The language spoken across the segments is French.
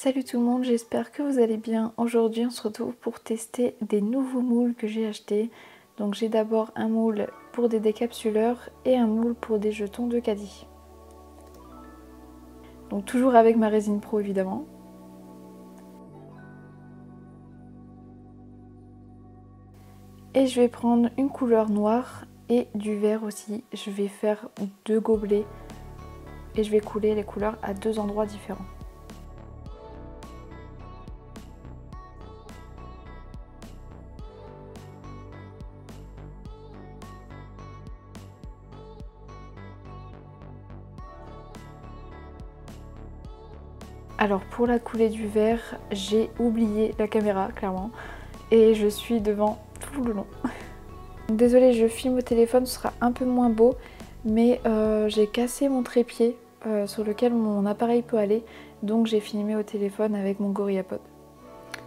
Salut tout le monde, j'espère que vous allez bien. Aujourd'hui on se retrouve pour tester des nouveaux moules que j'ai achetés. Donc j'ai d'abord un moule pour des décapsuleurs et un moule pour des jetons de caddie. Donc toujours avec ma résine pro évidemment. Et je vais prendre une couleur noire et du vert aussi. Je vais faire 2 gobelets et je vais couler les couleurs à 2 endroits différents. Alors pour la coulée du vert, j'ai oublié la caméra clairement et je suis devant tout le long. Désolée, je filme au téléphone, ce sera un peu moins beau, mais j'ai cassé mon trépied sur lequel mon appareil peut aller, donc j'ai filmé au téléphone avec mon GorillaPod.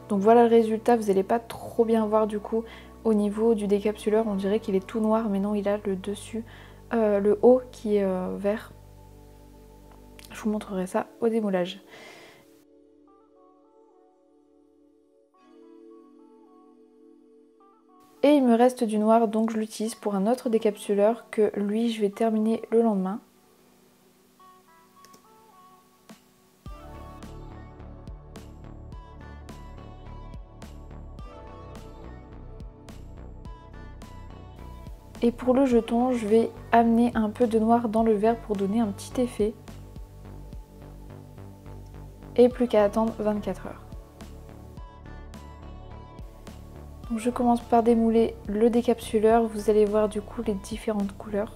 Donc voilà le résultat, vous n'allez pas trop bien voir du coup au niveau du décapsuleur, on dirait qu'il est tout noir, mais non, il a le dessus, le haut qui est vert. Je vous montrerai ça au démoulage. Et il me reste du noir, donc je l'utilise pour un autre décapsuleur que lui je vais terminer le lendemain. Et pour le jeton, je vais amener un peu de noir dans le vert pour donner un petit effet. Et plus qu'à attendre 24 heures. Donc je commence par démouler le décapsuleur, vous allez voir du coup les différentes couleurs.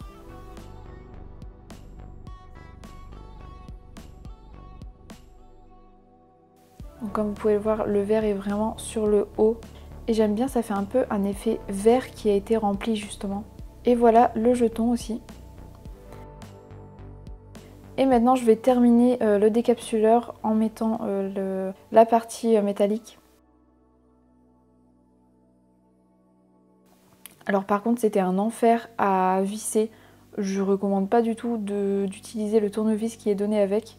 Donc comme vous pouvez le voir, le vert est vraiment sur le haut. Et j'aime bien, ça fait un peu un effet vert qui a été rempli justement. Et voilà le jeton aussi. Et maintenant je vais terminer le décapsuleur en mettant la partie métallique. Alors par contre c'était un enfer à visser, je recommande pas du tout d'utiliser le tournevis qui est donné avec.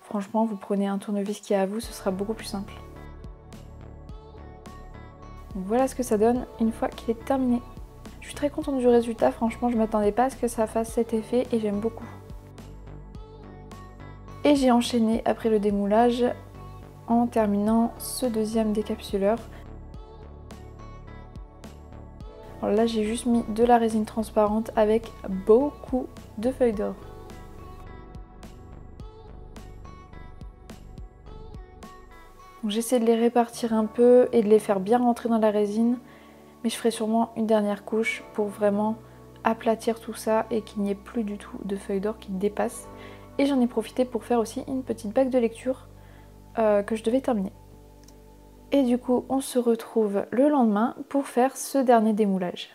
Franchement vous prenez un tournevis qui est à vous, ce sera beaucoup plus simple. Donc voilà ce que ça donne une fois qu'il est terminé. Je suis très contente du résultat, franchement je m'attendais pas à ce que ça fasse cet effet et j'aime beaucoup. Et j'ai enchaîné après le démoulage en terminant ce deuxième décapsuleur. Alors là j'ai juste mis de la résine transparente avec beaucoup de feuilles d'or. J'essaie de les répartir un peu et de les faire bien rentrer dans la résine, mais je ferai sûrement une dernière couche pour vraiment aplatir tout ça et qu'il n'y ait plus du tout de feuilles d'or qui dépassent. Et j'en ai profité pour faire aussi une petite bague de lecture que je devais terminer. Et du coup on se retrouve le lendemain pour faire ce dernier démoulage.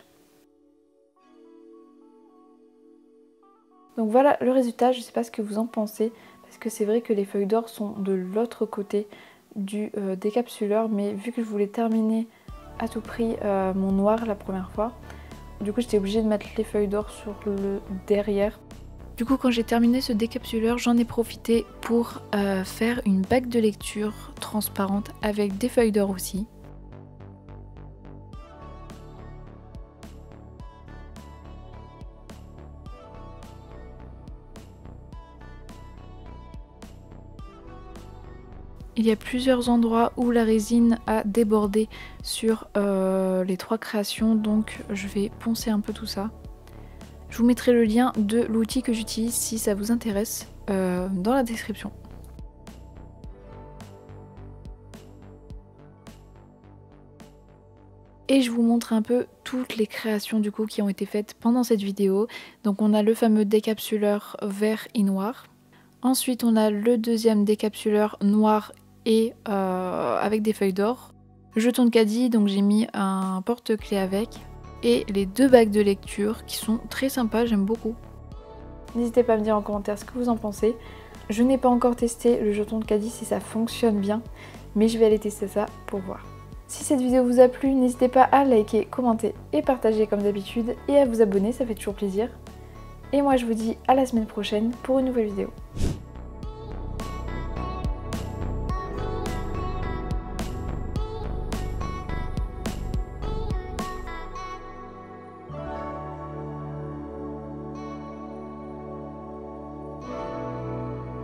Donc voilà le résultat, je ne sais pas ce que vous en pensez, parce que c'est vrai que les feuilles d'or sont de l'autre côté du décapsuleur, mais vu que je voulais terminer à tout prix mon noir la première fois, du coup j'étais obligée de mettre les feuilles d'or sur le derrière. Du coup quand j'ai terminé ce décapsuleur, j'en ai profité pour faire une bague de lecture transparente avec des feuilles d'or aussi. Il y a plusieurs endroits où la résine a débordé sur les 3 créations, donc je vais poncer un peu tout ça. Je vous mettrai le lien de l'outil que j'utilise si ça vous intéresse dans la description. Et je vous montre un peu toutes les créations du coup qui ont été faites pendant cette vidéo. Donc on a le fameux décapsuleur vert et noir. Ensuite on a le deuxième décapsuleur noir et avec des feuilles d'or. Jeton de caddie, donc j'ai mis un porte-clés avec. Et les 2 bagues de lecture qui sont très sympas, j'aime beaucoup. N'hésitez pas à me dire en commentaire ce que vous en pensez. Je n'ai pas encore testé le jeton de caddie si ça fonctionne bien, mais je vais aller tester ça pour voir. Si cette vidéo vous a plu, n'hésitez pas à liker, commenter et partager comme d'habitude et à vous abonner, ça fait toujours plaisir. Et moi je vous dis à la semaine prochaine pour une nouvelle vidéo.